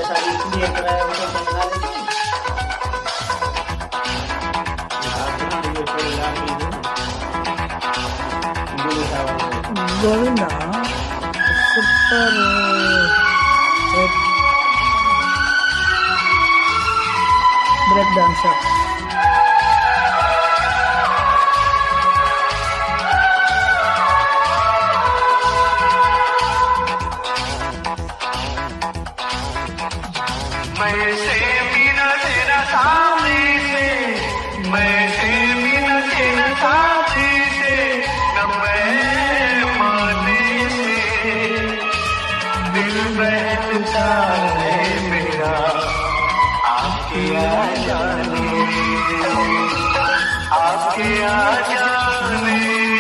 सारी इसलिए करा है उनको बना लेते हैं। गोविंदा सुपर एक ब्रेक डांसर। मैं से बिना तेरा साथी से, मैं से बिना तेरा साथी से, न मैं माने से दिल बहलता है मेरा, आपके आ जाने, आपके आ जाने